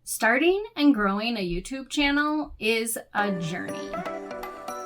Starting and growing a YouTube channel is a journey,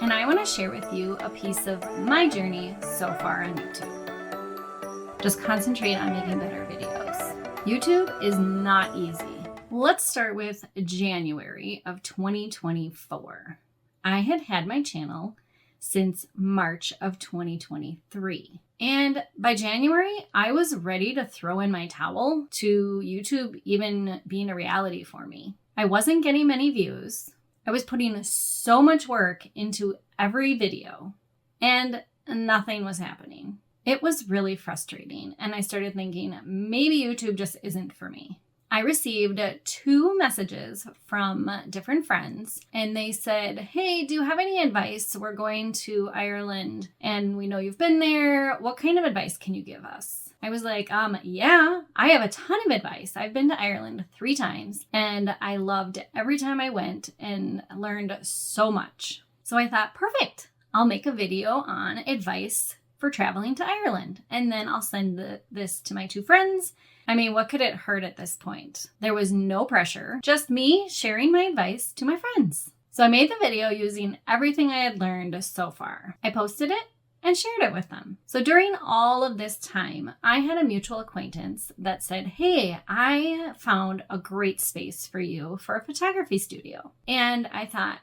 and I want to share with you a piece of my journey so far on YouTube. Just concentrate on making better videos. YouTube is not easy. Let's start with January of 2024. I had had my channel since March of 2023. And by January, I was ready to throw in my towel to YouTube even being a reality for me. I wasn't getting many views. I was putting so much work into every video and nothing was happening. It was really frustrating, and I started thinking maybe YouTube just isn't for me. I received 2 messages from different friends, and they said, hey, do you have any advice? We're going to Ireland and we know you've been there. What kind of advice can you give us? I was like, yeah, I have a ton of advice. I've been to Ireland 3 times and I loved every time I went and learned so much. So I thought, perfect, I'll make a video on advice for traveling to Ireland. And then I'll send this to my 2 friends. I mean, what could it hurt at this point? There was no pressure, just me sharing my advice to my friends. So I made the video using everything I had learned so far. I posted it and shared it with them. So during all of this time, I had a mutual acquaintance that said, hey, I found a great space for you for a photography studio. And I thought,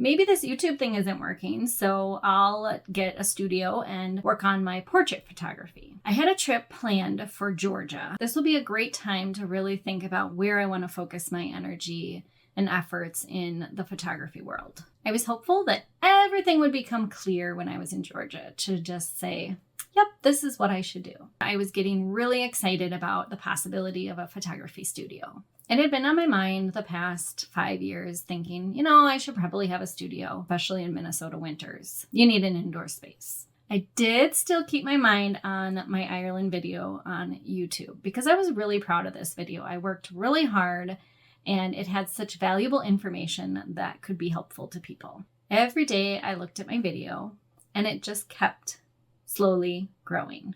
maybe this YouTube thing isn't working, so I'll get a studio and work on my portrait photography. I had a trip planned for Georgia. This will be a great time to really think about where I want to focus my energy and efforts in the photography world. I was hopeful that everything would become clear when I was in Georgia to just say, yep, this is what I should do. I was getting really excited about the possibility of a photography studio. It had been on my mind the past 5 years thinking, I should probably have a studio, especially in Minnesota winters. You need an indoor space. I did still keep my mind on my Ireland video on YouTube because I was really proud of this video. I worked really hard and it had such valuable information that could be helpful to people. Every day I looked at my video and it just kept slowly growing.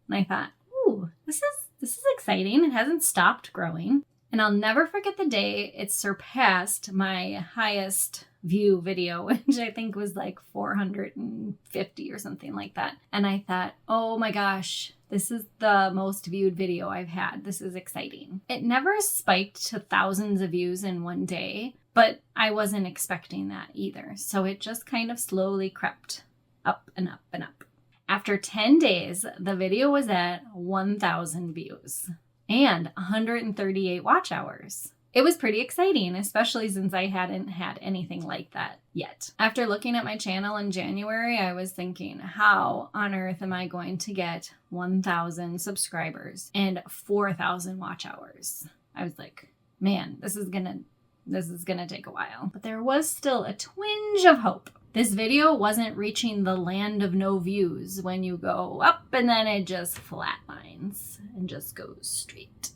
And I thought, ooh, this is exciting. It hasn't stopped growing. And I'll never forget the day it surpassed my highest view video, which I think was like 450 or something like that. And I thought, oh my gosh, this is the most viewed video I've had. This is exciting. It never spiked to thousands of views in one day, but I wasn't expecting that either. So it just kind of slowly crept up and up and up. After 10 days, the video was at 1,000 views and 138 watch hours. It was pretty exciting, especially since I hadn't had anything like that yet. After looking at my channel in January, I was thinking, how on earth am I going to get 1,000 subscribers and 4,000 watch hours? I was like, man, this is gonna take a while. But there was still a twinge of hope. This video wasn't reaching the land of no views when you go up and then it just flatlines and just goes straight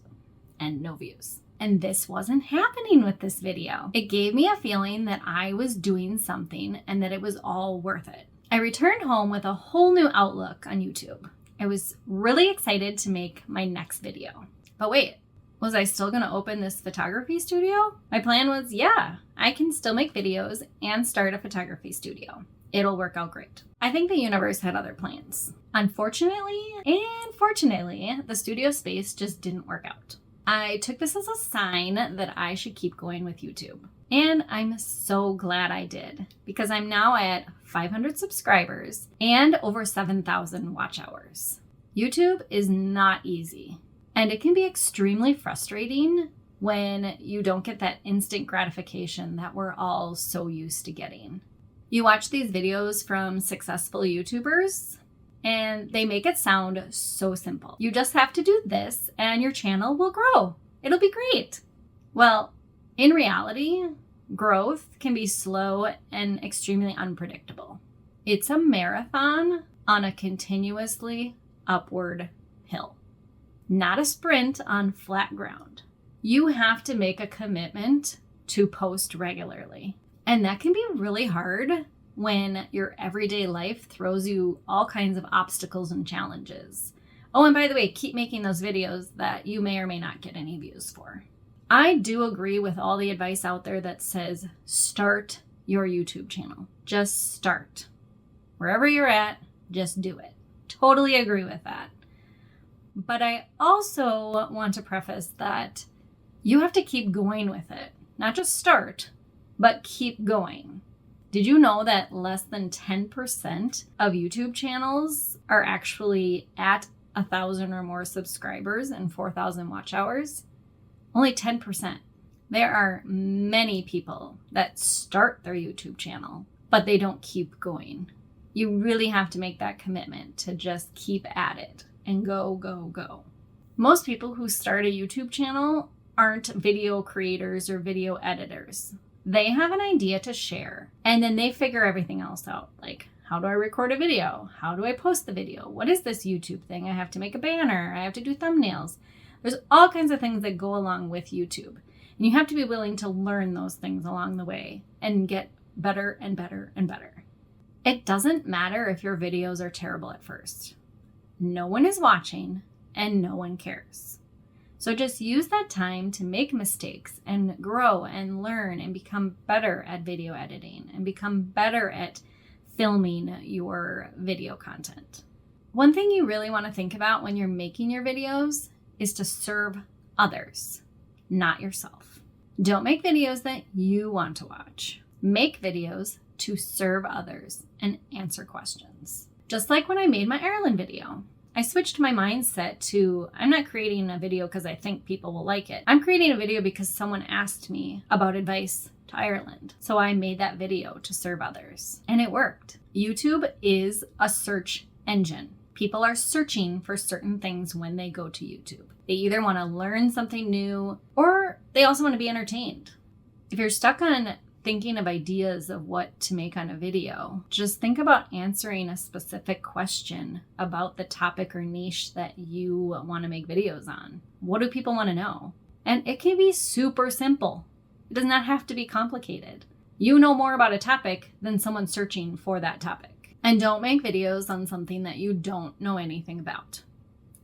and no views. And this wasn't happening with this video. It gave me a feeling that I was doing something and that it was all worth it. I returned home with a whole new outlook on YouTube. I was really excited to make my next video. But wait, was I still going to open this photography studio? My plan was, yeah, I can still make videos and start a photography studio. It'll work out great. I think the universe had other plans. Unfortunately and fortunately, the studio space just didn't work out. I took this as a sign that I should keep going with YouTube. And I'm so glad I did, because I'm now at 500 subscribers and over 7,000 watch hours. YouTube is not easy. And it can be extremely frustrating when you don't get that instant gratification that we're all so used to getting. You watch these videos from successful YouTubers and they make it sound so simple. You just have to do this and your channel will grow. It'll be great. Well, in reality, growth can be slow and extremely unpredictable. It's a marathon on a continuously upward hill. Not a sprint on flat ground. You have to make a commitment to post regularly. And that can be really hard when your everyday life throws you all kinds of obstacles and challenges. Oh, and by the way, keep making those videos that you may or may not get any views for. I do agree with all the advice out there that says start your YouTube channel. Just start. Wherever you're at, just do it. Totally agree with that. But I also want to preface that you have to keep going with it. Not just start, but keep going. Did you know that less than 10% of YouTube channels are actually at 1,000 or more subscribers and 4,000 watch hours? Only 10%. There are many people that start their YouTube channel, but they don't keep going. You really have to make that commitment to just keep at it and go, go, go. Most people who start a YouTube channel aren't video creators or video editors. They have an idea to share, and then they figure everything else out. Like, how do I record a video? How do I post the video? What is this YouTube thing? I have to make a banner. I have to do thumbnails. There's all kinds of things that go along with YouTube. And you have to be willing to learn those things along the way and get better and better and better. It doesn't matter if your videos are terrible at first. No one is watching and no one cares. So just use that time to make mistakes and grow and learn and become better at video editing and become better at filming your video content. One thing you really want to think about when you're making your videos is to serve others, not yourself. Don't make videos that you want to watch. Make videos to serve others and answer questions. Just like when I made my Ireland video. I switched my mindset to, I'm not creating a video because I think people will like it. I'm creating a video because someone asked me about advice to Ireland. So I made that video to serve others. And it worked. YouTube is a search engine. People are searching for certain things when they go to YouTube. They either want to learn something new or they also want to be entertained. If you're stuck on thinking of ideas of what to make on a video, just think about answering a specific question about the topic or niche that you want to make videos on. What do people want to know? And it can be super simple. It does not have to be complicated. You know more about a topic than someone searching for that topic. And don't make videos on something that you don't know anything about.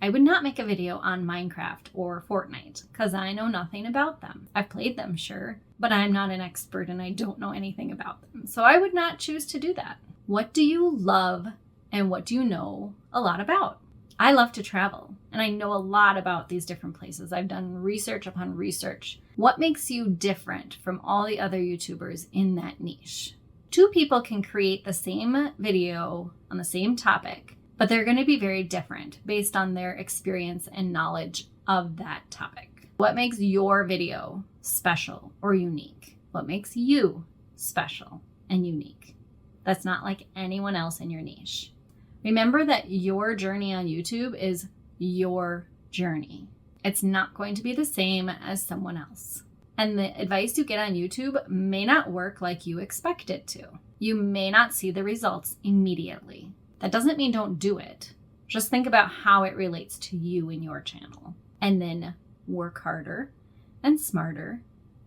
I would not make a video on Minecraft or Fortnite because I know nothing about them. I've played them, sure, but I'm not an expert and I don't know anything about them. So I would not choose to do that. What do you love and what do you know a lot about? I love to travel and I know a lot about these different places. I've done research upon research. What makes you different from all the other YouTubers in that niche? Two people can create the same video on the same topic, but they're going to be very different based on their experience and knowledge of that topic. What makes your video special or unique? What makes you special and unique? That's not like anyone else in your niche. Remember that your journey on YouTube is your journey. It's not going to be the same as someone else. And the advice you get on YouTube may not work like you expect it to. You may not see the results immediately. That doesn't mean don't do it. Just think about how it relates to you and your channel. And then work harder and smarter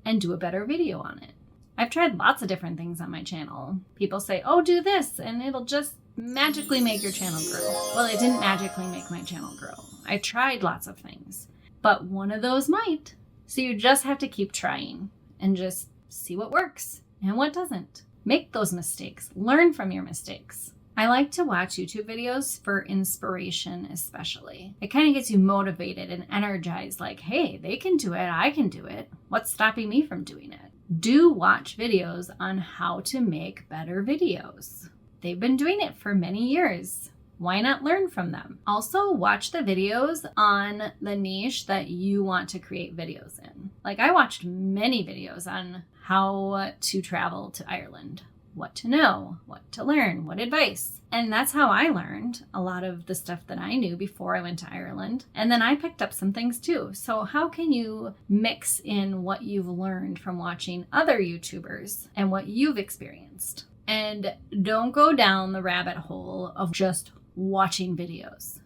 and do a better video on it. I've tried lots of different things on my channel. People say, oh, do this and it'll just magically make your channel grow. Well, it didn't magically make my channel grow. I tried lots of things, but one of those might. So you just have to keep trying and just see what works and what doesn't. Make those mistakes. Learn from your mistakes. I like to watch YouTube videos for inspiration especially. It kind of gets you motivated and energized like, hey, they can do it, I can do it. What's stopping me from doing it? Do watch videos on how to make better videos. They've been doing it for many years. Why not learn from them? Also, watch the videos on the niche that you want to create videos in. Like I watched many videos on how to travel to Ireland. What to know, what to learn, what advice. And that's how I learned a lot of the stuff that I knew before I went to Ireland. And then I picked up some things too. So how can you mix in what you've learned from watching other YouTubers and what you've experienced? And don't go down the rabbit hole of just watching videos.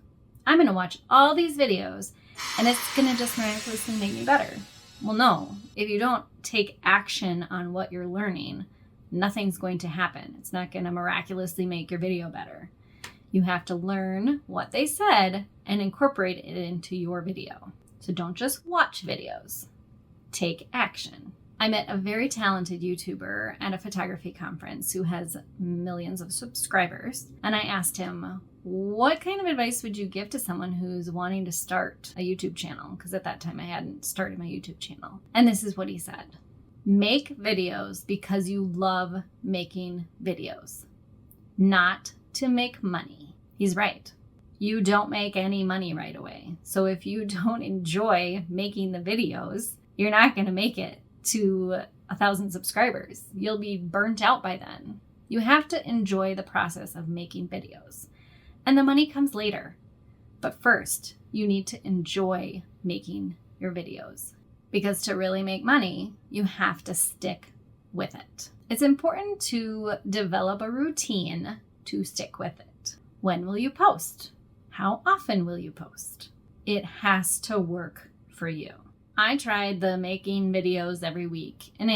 I'm going to watch all these videos and it's going to just miraculously make me better. Well, no, if you don't take action on what you're learning, nothing's going to happen. It's not going to miraculously make your video better. You have to learn what they said and incorporate it into your video. So don't just watch videos. take action. I met a very talented YouTuber at a photography conference who has millions of subscribers, and I asked him, what kind of advice would you give to someone who's wanting to start a YouTube channel? Because at that time I hadn't started my YouTube channel. And this is what he said. Make videos because you love making videos, not to make money. He's right. You don't make any money right away. So if you don't enjoy making the videos, you're not going to make it to 1,000 subscribers. You'll be burnt out by then. You have to enjoy the process of making videos. And the money comes later. But first, you need to enjoy making your videos. Because to really make money, you have to stick with it. It's important to develop a routine to stick with it. When will you post? How often will you post? It has to work for you. I tried the making videos every week and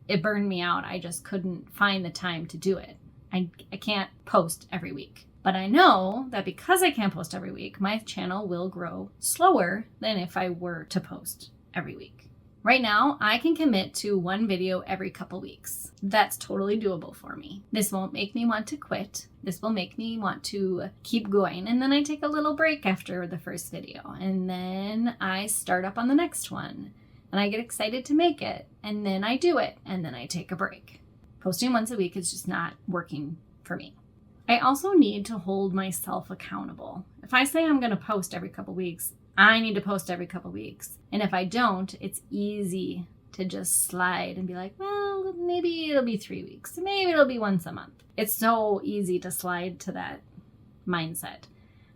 it burned me out. I just couldn't find the time to do it. I can't post every week. But I know that because I can't post every week, my channel will grow slower than if I were to post every week. Right now, I can commit to one video every couple weeks. That's totally doable for me. This won't make me want to quit. This will make me want to keep going. And then I take a little break after the first video. And then I start up on the next one. And I get excited to make it. And then I do it. And then I take a break. Posting once a week is just not working for me. I also need to hold myself accountable. If I say I'm going to post every couple weeks, I need to post every couple weeks. And if I don't, it's easy to just slide and be like, well, maybe it'll be 3 weeks. Maybe it'll be once a month. It's so easy to slide to that mindset.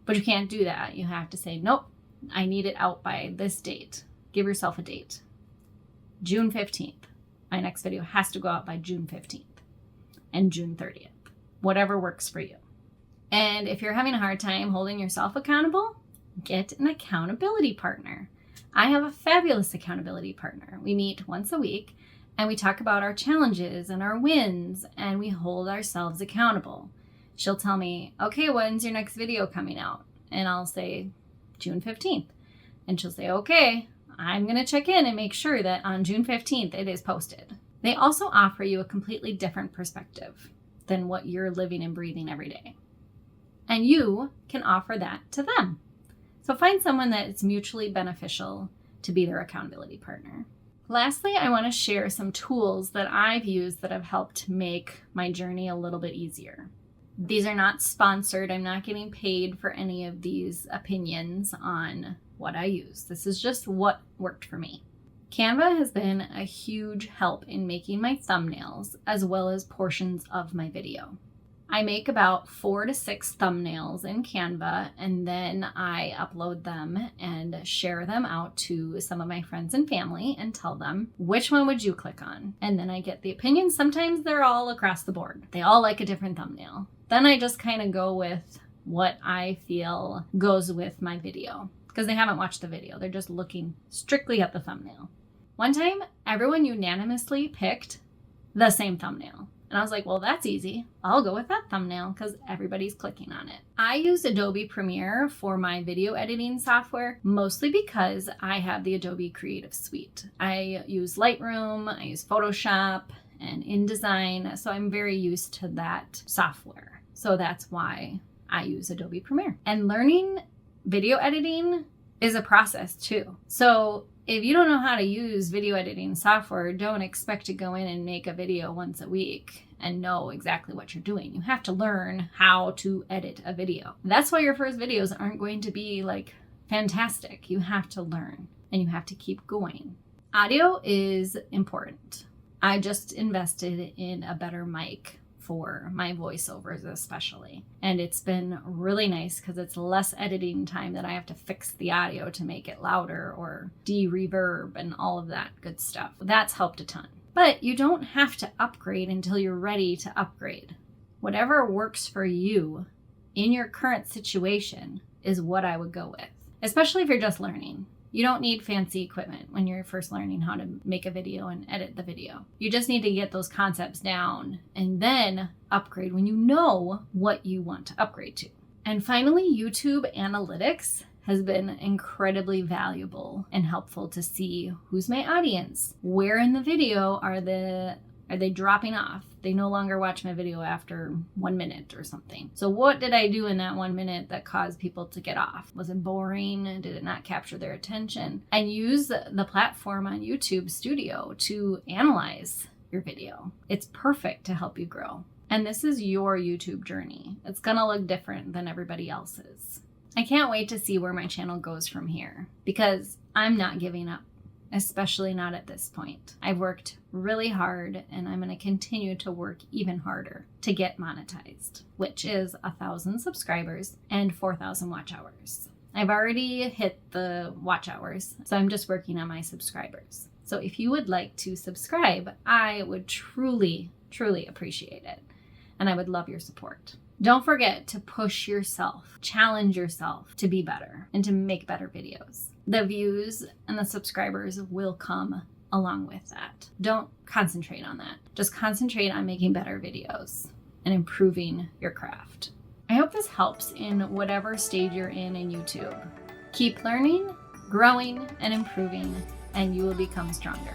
But you can't do that. You have to say, nope, I need it out by this date. Give yourself a date. June 15th. My next video has to go out by June 15th and June 30th. Whatever works for you. And if you're having a hard time holding yourself accountable, get an accountability partner. I have a fabulous accountability partner. We meet once a week and we talk about our challenges and our wins and we hold ourselves accountable. She'll tell me, okay, when's your next video coming out? And I'll say June 15th. And she'll say, okay, I'm going to check in and make sure that on June 15th it is posted. They also offer you a completely different perspective than what you're living and breathing every day. And you can offer that to them. So find someone that it's mutually beneficial to be their accountability partner. Lastly, I want to share some tools that I've used that have helped make my journey a little bit easier. These are not sponsored. I'm not getting paid for any of these opinions on what I use. This is just what worked for me. Canva has been a huge help in making my thumbnails as well as portions of my video. I make about 4 to 6 thumbnails in Canva and then I upload them and share them out to some of my friends and family and tell them, which one would you click on? And then I get the opinions. Sometimes they're all across the board. They all like a different thumbnail. Then I just kind of go with what I feel goes with my video because they haven't watched the video. They're just looking strictly at the thumbnail. One time, everyone unanimously picked the same thumbnail. And I was like, well, that's easy. I'll go with that thumbnail because everybody's clicking on it. I use Adobe Premiere for my video editing software, mostly because I have the Adobe Creative Suite. I use Lightroom, I use Photoshop and InDesign, so I'm very used to that software. So that's why I use Adobe Premiere. And learning video editing is a process too. So if you don't know how to use video editing software, don't expect to go in and make a video once a week and know exactly what you're doing. You have to learn how to edit a video. That's why your first videos aren't going to be like fantastic. You have to learn and you have to keep going. Audio is important. I just invested in a better mic for my voiceovers especially. And it's been really nice because it's less editing time that I have to fix the audio to make it louder or de-reverb and all of that good stuff. That's helped a ton. But you don't have to upgrade until you're ready to upgrade. Whatever works for you in your current situation is what I would go with, especially if you're just learning. You don't need fancy equipment when you're first learning how to make a video and edit the video. You just need to get those concepts down and then upgrade when you know what you want to upgrade to. And finally, YouTube analytics has been incredibly valuable and helpful to see who's my audience. Where in the video are they dropping off? They no longer watch my video after 1 minute or something. So what did I do in that 1 minute that caused people to get off? Was it boring? Did it not capture their attention? And use the platform on YouTube Studio to analyze your video. It's perfect to help you grow. And this is your YouTube journey. It's gonna look different than everybody else's. I can't wait to see where my channel goes from here because I'm not giving up. Especially not at this point. I've worked really hard and I'm going to continue to work even harder to get monetized, which is 1,000 subscribers and 4,000 watch hours. I've already hit the watch hours, so I'm just working on my subscribers. So if you would like to subscribe, I would truly, truly appreciate it. And I would love your support. Don't forget to push yourself, challenge yourself to be better and to make better videos. The views and the subscribers will come along with that. Don't concentrate on that. Just concentrate on making better videos and improving your craft. I hope this helps in whatever stage you're in YouTube. Keep learning, growing, and improving, and you will become stronger.